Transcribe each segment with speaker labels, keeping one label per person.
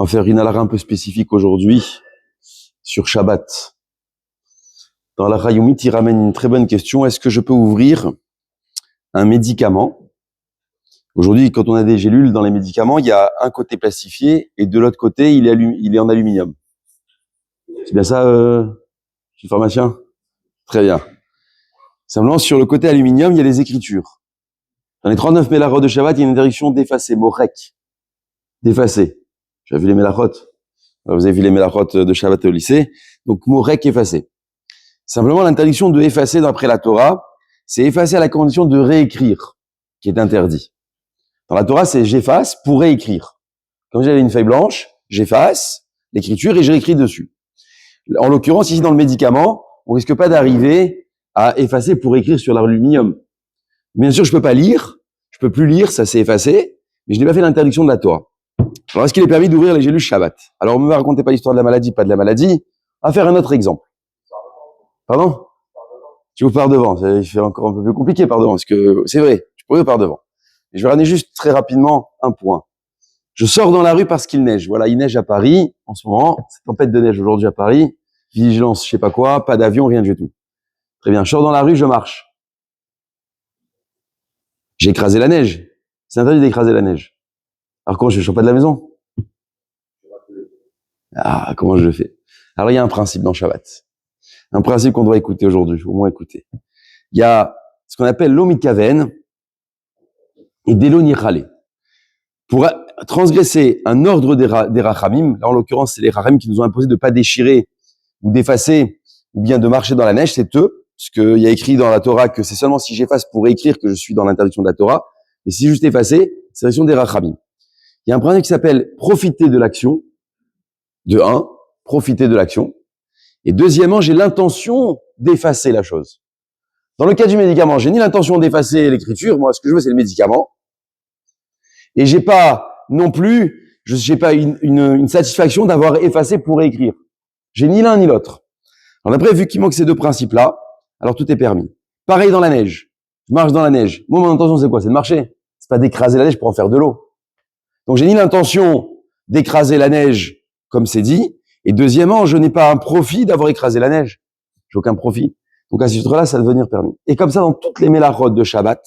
Speaker 1: On va faire une halakha un peu spécifique aujourd'hui sur Shabbat. Dans la Hayomit, il ramène une très bonne question. Est-ce que je peux ouvrir un médicament? Aujourd'hui, quand on a des gélules dans les médicaments, il y a un côté plastifié et de l'autre côté, il est en aluminium. C'est bien ça, je suis pharmacien? Très bien. Simplement, sur le côté aluminium, il y a les écritures. Dans les 39 mélachot de Shabbat, il y a une interdiction d'effacer, morek, d'effacer. J'ai vu les mélachot. Vous avez vu les mélachot de Shabbat au lycée. Donc, morek, effacer. Simplement, l'interdiction de effacer d'après la Torah, c'est effacer à la condition de réécrire, qui est interdit. Dans la Torah, c'est j'efface pour réécrire. Comme j'avais une feuille blanche, j'efface l'écriture et je réécris dessus. En l'occurrence, ici dans le médicament, on risque pas d'arriver à effacer pour écrire sur l'aluminium. Bien sûr, je peux pas lire, je peux plus lire, ça s'est effacé, mais je n'ai pas fait l'interdiction de la Torah. Alors, est-ce qu'il est permis d'ouvrir les gélules Shabbat? Alors, on ne me racontez pas l'histoire de la maladie, pas de la maladie. On va faire un autre exemple. Pardon? Tu ouvres par devant, ça fait encore un peu plus compliqué par devant, parce que c'est vrai, tu peux ouvrir par devant. Et je vais ramener juste très rapidement un point. Je sors dans la rue parce qu'il neige. Voilà, il neige à Paris en ce moment. C'est tempête de neige aujourd'hui à Paris. Vigilance, je sais pas quoi, pas d'avion, rien du tout. Très bien, je sors dans la rue, je marche. J'ai écrasé la neige. C'est interdit d'écraser la neige. Alors comment je sors pas de la maison? Ah, comment je le fais? Alors il y a un principe dans Shabbat. Un principe qu'on doit écouter aujourd'hui, au moins écouter. Il y a ce qu'on appelle l'omikaven et d'elonirale. Pour transgresser un ordre des rachamim, là en l'occurrence c'est les rachamim qui nous ont imposé de pas déchirer ou d'effacer ou bien de marcher dans la neige, c'est eux, parce qu'il y a écrit dans la Torah que c'est seulement si j'efface pour écrire que je suis dans l'interdiction de la Torah, mais si juste effacer, c'est l'interdiction des rachamim. Il y a un principe qui s'appelle profiter de l'action, de un, profiter de l'action, et deuxièmement, j'ai l'intention d'effacer la chose. Dans le cas du médicament, j'ai ni l'intention d'effacer l'écriture, moi ce que je veux c'est le médicament, et j'ai pas non plus, j'ai pas une satisfaction d'avoir effacé pour écrire. J'ai ni l'un ni l'autre. Alors après, vu qu'il manque ces deux principes-là, alors tout est permis. Pareil dans la neige. Je marche dans la neige. Moi, mon intention, c'est quoi? C'est de marcher. C'est pas d'écraser la neige pour en faire de l'eau. Donc, j'ai ni l'intention d'écraser la neige, comme c'est dit, et deuxièmement, je n'ai pas un profit d'avoir écrasé la neige. J'ai aucun profit. Donc, à ce titre-là, ça va devenir permis. Et comme ça, dans toutes les mélachot de Shabbat,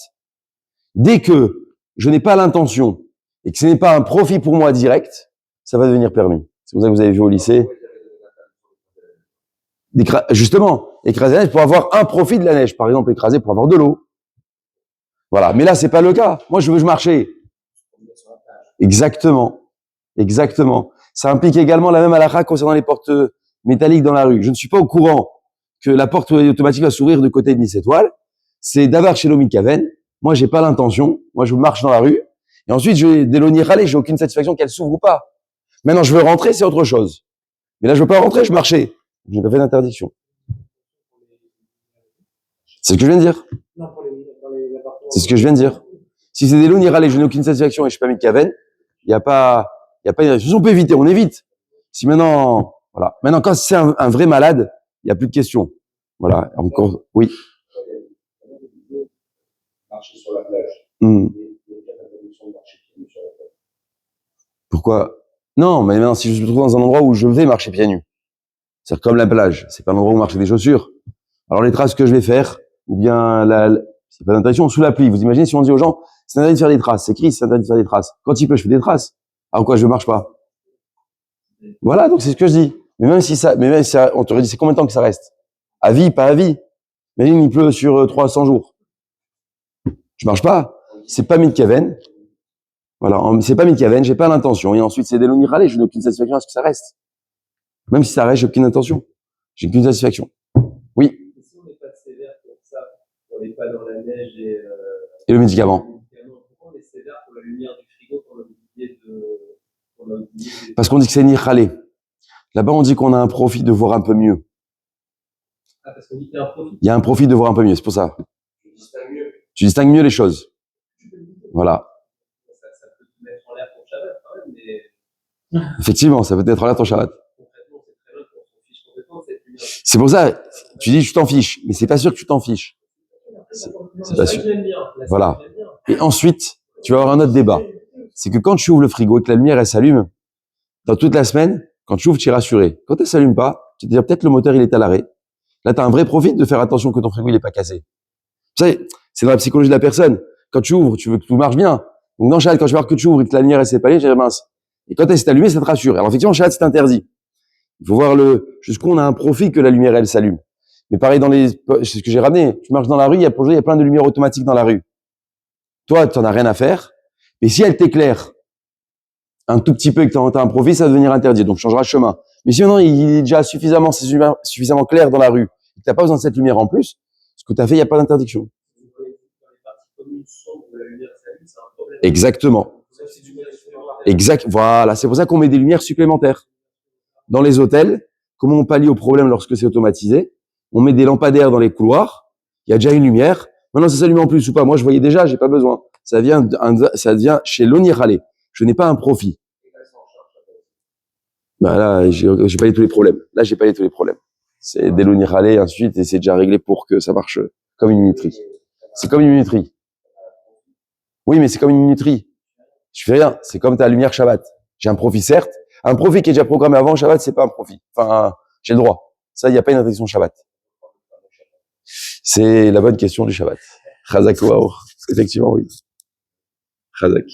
Speaker 1: dès que je n'ai pas l'intention et que ce n'est pas un profit pour moi direct, ça va devenir permis. C'est comme ça que vous avez vu au lycée. Justement, écraser la neige pour avoir un profit de la neige. Par exemple, écraser pour avoir de l'eau. Voilà. Mais là, c'est pas le cas. Moi, je veux marcher. Exactement. Exactement. Ça implique également la même halakha concernant les portes métalliques dans la rue. Je ne suis pas au courant que la porte automatique va s'ouvrir de côté de Nice Étoile. C'est d'avoir chez l'omikaven. Moi, j'ai pas l'intention. Moi, je marche dans la rue. Et ensuite, je vais délonir aller. J'ai aucune satisfaction qu'elle s'ouvre ou pas. Maintenant, je veux rentrer, c'est autre chose. Mais là, je veux pas rentrer, je marchais. Je n'ai pas fait d'interdiction. C'est ce que je viens de dire. C'est ce que je viens de dire. Si c'est des lots nirales et je n'ai aucune satisfaction et je suis pas mis de caven, il n'y a pas on peut éviter, on évite. Si maintenant, voilà. Maintenant, quand c'est un vrai malade, il n'y a plus de questions. Voilà. Encore, oui.
Speaker 2: Marcher sur la plage.
Speaker 1: Pourquoi? Non, mais maintenant, si je me trouve dans un endroit où je vais marcher pieds nus, c'est comme la plage, c'est pas l'endroit où marcher des chaussures. Alors les traces que je vais faire, ou bien c'est pas d'interdiction, sous la pluie. Vous imaginez si on dit aux gens, c'est interdit de faire des traces, c'est écrit, c'est interdit de faire des traces. Quand il pleut, je fais des traces. Alors quoi, je marche pas. Voilà, donc c'est ce que je dis. Mais même si ça, on t'aurait dit, c'est combien de temps que ça reste? À vie, pas à vie. Mais il pleut sur 300 jours. Je marche pas. C'est pas Midkaven. Voilà, c'est pas Midkaven, j'ai pas l'intention. Et ensuite, c'est des longs râlés, je n'ai aucune satisfaction à ce que ça reste. Même si ça reste, j'ai aucune intention. J'ai aucune satisfaction. Oui.
Speaker 2: Et si on n'est pas sévère pour ça, on n'est pas dans la neige
Speaker 1: et le médicament.
Speaker 2: Pourquoi on est sévère pour la lumière du frigo pour l'oublier de...
Speaker 1: Parce qu'on dit que c'est nirhalé. Là-bas, on dit qu'on a un profit de voir un peu mieux.
Speaker 2: Ah, parce qu'on dit qu'il y a un profit.
Speaker 1: Il y a un profit de voir un peu mieux, c'est pour ça. Tu distingues mieux les choses. Voilà.
Speaker 2: Ça peut te mettre en l'air ton Shabbat quand même, mais...
Speaker 1: Effectivement, ça peut être en l'air ton Shabbat.
Speaker 2: Concrètement, c'est très bien qu'on s'en fiche complètement, cette lumière.
Speaker 1: C'est pour ça, tu dis je t'en fiche, mais c'est pas sûr que tu t'en fiches. C'est pas sûr. Voilà. Et ensuite, tu vas avoir un autre débat. C'est que quand tu ouvres le frigo et que la lumière elle s'allume, dans toute la semaine, quand tu ouvres, tu es rassuré. Quand elle s'allume pas, tu te dis peut-être le moteur il est à l'arrêt. Là, tu as un vrai profit de faire attention que ton frigo il est pas cassé. Vous savez, c'est dans la psychologie de la personne. Quand tu ouvres, tu veux que tout marche bien. Donc dans Shabbat, quand tu vois que tu ouvres et que la lumière elle s'est pas allumée, j'ai mince. Et quand elle s'est allumée, ça te rassure. Alors effectivement, Shabbat c'est interdit. Il faut voir jusqu'où on a un profit que la lumière elle s'allume. Mais pareil c'est ce que j'ai ramené. Tu marches dans la rue, il y a plein de lumières automatiques dans la rue. Toi, tu n'en as rien à faire. Mais si elle t'éclaire un tout petit peu et que tu as un profit, ça va devenir interdit. Donc, tu changeras de chemin. Mais si maintenant, il est déjà suffisamment clair dans la rue, tu n'as pas besoin de cette lumière en plus, ce que tu as fait, il n'y a pas d'interdiction. Exactement. Exact. Voilà. C'est pour ça qu'on met des lumières supplémentaires. Dans les hôtels, comment on pallie au problème lorsque c'est automatisé? On met des lampadaires dans les couloirs. Il y a déjà une lumière. Maintenant, ça s'allume en plus ou pas. Moi, je voyais déjà, j'ai pas besoin. Ça vient chez l'Onirale. Je n'ai pas un profit. Bah là, j'ai pas tous les problèmes. Là, j'ai pas tous les problèmes. C'est dès l'Onirale et ensuite, et c'est déjà réglé pour que ça marche comme une minuterie. C'est comme une minuterie. Oui, mais c'est comme une minuterie. Je fais rien. C'est comme ta lumière Shabbat. J'ai un profit, certes. Un profit qui est déjà programmé avant Shabbat, c'est pas un profit. Enfin, j'ai le droit. Ça, il n'y a pas une interdiction Shabbat. C'est la bonne question du Shabbat. Chazak ou Effectivement, oui. Chazak.